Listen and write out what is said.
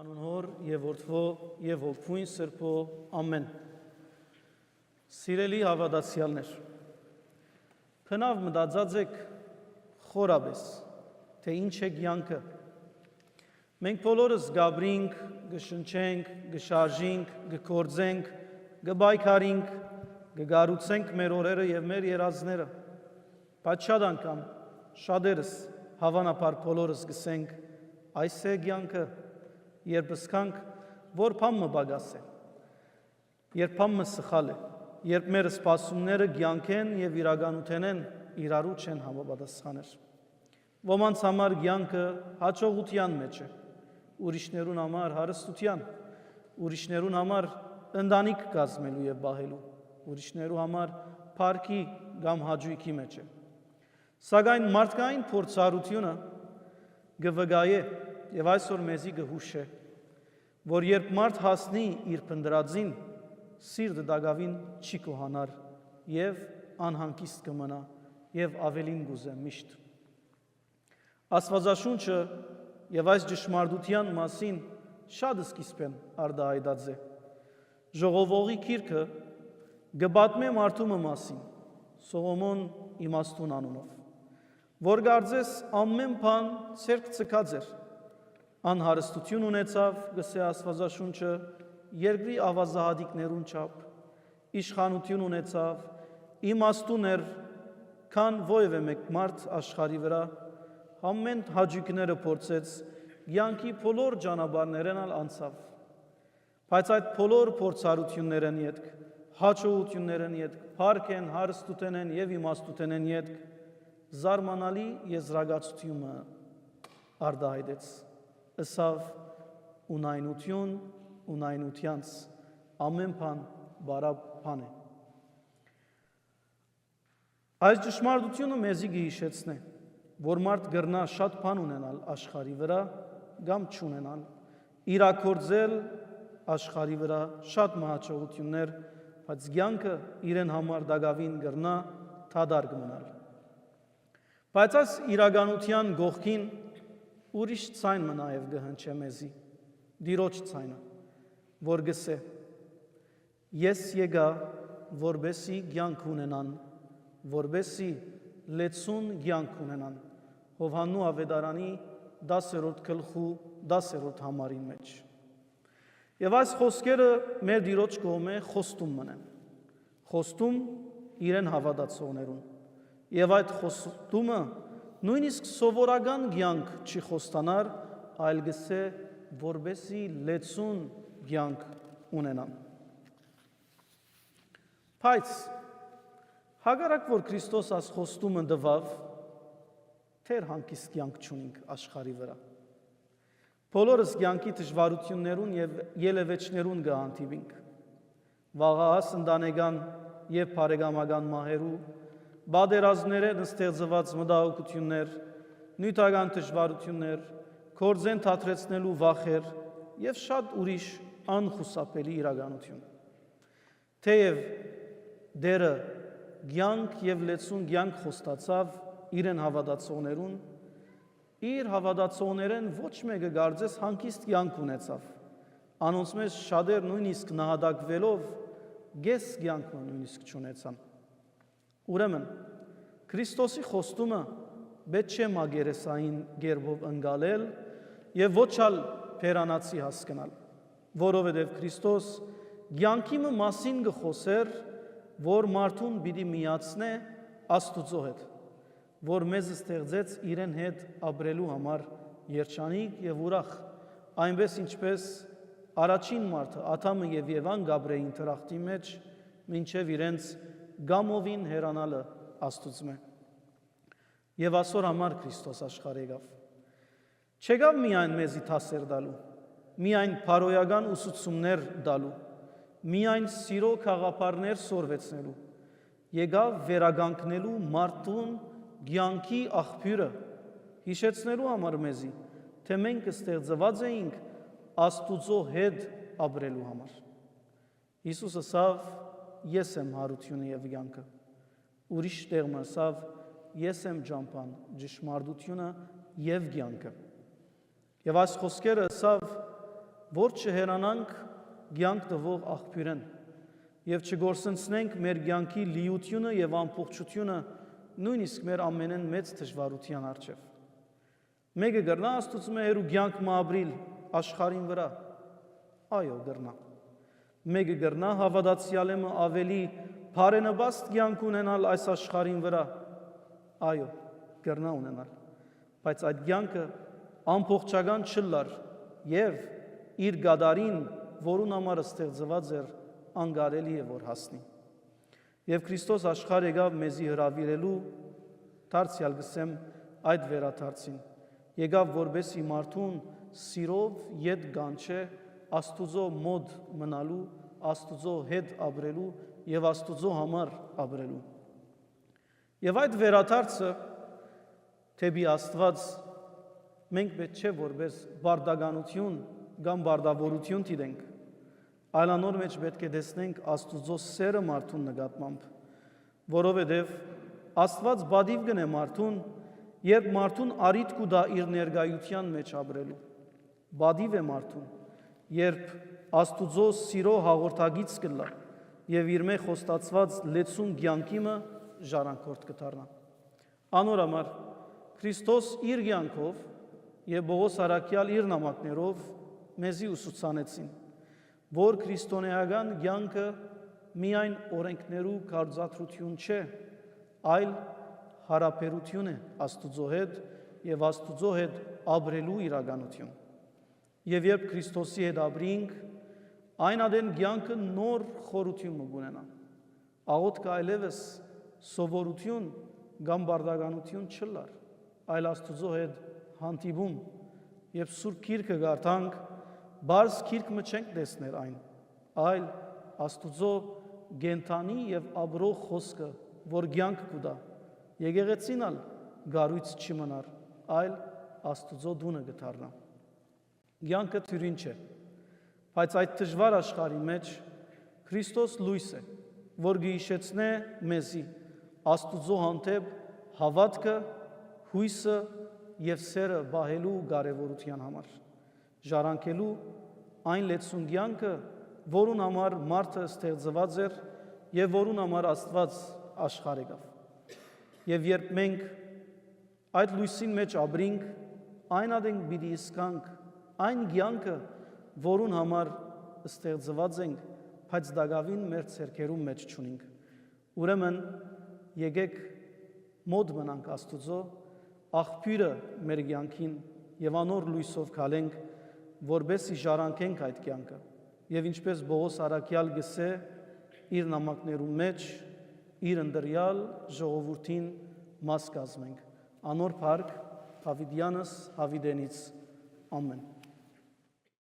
Անուն Հոր եւ Որդվո եւ Հոգուին Սրբո ամեն։ Սիրելի հավատացյալներ, փնավ մտածած եք խորաբես, թե ինչ է կյանքը։ Մենք բոլորս գաբրինք, գշնչենք, գշարժինք, գկործենք, գբայքարինք, գգարուցենք մեր օրերը եւ մեր երազները։ Բայց շատ անգամ շատերս հավանաբար բոլորս գսենք այս է կյանքը, երբ ասքանք, որ փամը բագաս է, երբ փամը սխալ է, երբ մեր սպասումները կյանք են եւ իրականություն են, իրարու չեն համապատասխաներ։ Ոմանց համար կյանքը հաջողության մեջ է, ուրիշներուն համար հարստության, ուրիշներուն համար ընտանիք կազմելու եւ բահելու, ուրիշներու համար փառքի կամ հաճույքի մեջ է։ Սակայն մարդկային փորձառությունը գվգայ է եւ այսօր մեզի գհուշ է, որ երբ մարդ հասնի իր փնդրածին, սիրտը դակավին չի կոհանար եւ անհանգիստ կմնա եւ ավելին գուզե միշտ։ Աստվածաշունչը եւ այս ճշմարտության մասին շատ սկիզբ են արտահայտած է։ Ժողովողի գիրքը գբատմե մարդու մասին, Սողոմոն իմաստուն անունով, որ գարձես ամեն բան ցերկ ցկած էր, անհարստություն ունեցավ, գսե Աստվածաշունչը, երկրի ավազահատիկներուն չափ, իշխանություն ունեցավ, իմաստուն էր, քան ովևէ մեկ մարդ աշխարհի վրա, ամեն հաճույքները փորձեց, կյանքի բոլոր ճանապարհներն անցավ։ Բայց այդ բոլոր փորձառություններն յետք, հաջողություններն յետք, փառքեն, հարստութեն եւ իմաստութեն յետք զարմանալի եզրակացությունը արտահայտեց։ Ըսավ ունայնությանց ամեն բան բարապ բան է։ Այս ճշմարտությունը մեզի գիհիշեցնե, որ մարդ գրնա շատ բան ունենալ աշխարհի վրա կամ չունենալ, իրակորձել աշխարհի վրա շատ մահաճողություններ, բայց կյանքը իրեն համար դակավին գրնա թադարգ մնալ։ Բայց այս իրականության գողքին ուրիշ ցայն մնա եւ գհնչե մեզի, դիրոջ ցայնը, որ գսե. Ես եկա, որբեսի կյանք ունենան, որբեսի լեցուն կյանք ունենան։ Հովհաննու ավետարանի 10-րդ գլխու 10-րդ համարի մեջ։ Եվ այս խոսքերը մեր դիրոջ կողմէ խոստում մնեն։ Խոստում իրեն հավատացողներուն։ Եվ այդ խոստումը նույնիսկ սովորական կյանք չի խոստանար, այլ գսե որբեսի լեցուն կյանք ունենան։ Բայց հակառակ որ Քրիստոս այս խոստումը տվավ, թեր հանգիստ կյանք չունենք աշխարհի վրա։ Բոլորս կյանքի դժվարություններուն եւ ելևեջներուն կհանդիպենք։ Վաղահաս ընտանեկան եւ բարեկամական մահերու, բادرազներեն ստեղծված մտահոգություններ, նյութական դժվարություններ, կորձեն թատրեցնելու վախեր եւ շատ ուրիշ անխուսափելի իրականություն։ Թեև դերը կյանք եւ լեցուն կյանք խոստացավ իրեն հավատացողներուն, իր հավատացողներեն ոչ մեկը գարձես հանգիստ կյանք ունեցավ։ Անոնց մեջ շատեր նույնիսկ նահատակվելով գես կյանքը նույնիսկ չունեցան։ Ուրեմն Քրիստոսի խոստումը պետք չէ մագերեսային գերբով ընկալել եւ ոչ ալ փերանացի հասկանալ, որովհետեւ Քրիստոս կյանքի մասին գխոսեր, որ մարդուն պիտի միացնե Աստուծո հետ, որ մեզ ստեղծեց իրեն հետ ապրելու համար երջանիկ եւ ուրախ, այնպես ինչպես առաջին մարդը Ադամը եւ Եվան գաբրեին տրախտի մեջ, մինչեւ իրենց գամովին հերանալը Աստուծմե։ Եվ այսօր համար Քրիստոս աշխարհ եկավ։ Չեկավ միայն մեզի թասեր դալու, միայն փարոյական ուսուցումներ դալու, միայն սիրո խաղապարներ սորվեցնելու, եկավ վերագանքնելու մարդուն կյանքի աղբյուրը, հիշեցնելու համար մեզի, թե մենք ստեղծված էինք Աստուծո հետ ապրելու համար։ Հիսուսը ասավ. Ես եմ հարությունը եւ կյանքը։ Ուրիշ տեղը ասավ. Ես եմ ճամփան, ճշմարտությունը եւ կյանքը։ Եվ այս խոսքերը ասավ որ չհերանանք կյանք տվող աղբյուրեն եւ չգործընցնենք մեր կյանքի լիությունը եւ ամբողջությունը նույնիսկ մեր ամենեն մեծ դժվարության առջև։ Մեկը գրնա Աստծո մեր կյանք մաբրիլ աշխարհին վրա։ Այո, գրնա։ Մեկը գրնա հավատացյալը ավելի բարենպաստ կյանք ունենալ այս աշխարհին վրա։ Այո, գրնա ունենալ։ Բայց այդ կյանքը ամբողջական չլար եւ իր գադարին, որուն համար ստեղծված էր, անկարելի է որ հասնի։ Եվ Քրիստոս աշխարհ եկավ մեզի հրավիրելու, դարձյալ գսեմ այդ վերադարձին։ Եկավ որբեսի մարդուն սիրով ետ գանչե Աստուծո մոտ մնալու, Աստուծո հետ ապրելու եւ Աստուծո համար ապրելու։ Եվ այդ վերադարձը թեպի Աստված մենք պետք չէ որպես բարդականություն կամ բարդավորություն դիտենք, այլ անոր մեջ պետք է տեսնենք Աստուծո սերը մարդուն նկատմամբ, որովհետև Աստված բադիվ գնե մարդուն, երբ մարդուն արիտ կուտա իր ներկայության մեջ ապրելու։ Բադիվ է մարդուն, երբ Աստուծո սիրո հաղորդագից կլա եւ իր մեջ խոստացված լեցուն կյանքիմը ժառանգորդ կդառնա։ Անոր համար Քրիստոս իր կյանքով եւ Պողոս Արաքյալ իր նամակներով մեզի ուսուցանեցին, որ քրիստոնեական կյանքը միայն օրենքներու կարձատրություն չէ, այլ հարաբերություն է Աստուծո հետ եւ Աստուծո հետ ապրելու իրականություն։ Եվ երբ Քրիստոսի հետ ապրենք, այն ադեն կյանքը նոր խորություն կունենա։ Աղոթքը այլևս սովորություն կամ բարդականություն չլար, այլ Աստուծո հետ հանդիպում եւ Սուրբ Գիրքը կարդանք, բարձ Գիրքը չենք տեսներ այն, այլ Աստուծո գենթանի եւ ապրող խոսքը, որ կյանք կուտա։ Եկեղեցին գարույց չմնար, այլ Աստուծո դունը կդառնա։ Կյանքը թյուրին չէ, բայց այդ դժվար աշխարհի մեջ Քրիստոս լույս է, որ գիշեցնե մեզի Աստուծո հանդեպ հավատքը, հույսը եւ սերը բահելու կարեւորության համար, ժառանգելու այն լեցուն կյանքը, որուն համար մարդը ստեղծված էր եւ որուն համար Աստված աշխարհ եկավ։ Եվ երբ մենք այդ լույսին մեջ ապրենք, այն ադենք պիտի իսկանք այն կյանքը, որուն համար ստեղծված ենք, բայց դակավին մեր ցերկերում մեջ չունենք։ Ուրեմն եկեք մոտ մնանք Աստուծո, աղբյուրը մեր կյանքին եւ անոր լույսով քալենք, որբեսի ժառանգենք այդ կյանքը։ Եվ ինչպես Պողոս Արաքյալ գսե իր նամակներու մեջ, իր ընդրյալ ժողովրդին մաս կազմենք։ Անոր փառք Հավիդյանս Հավիդենից ամեն։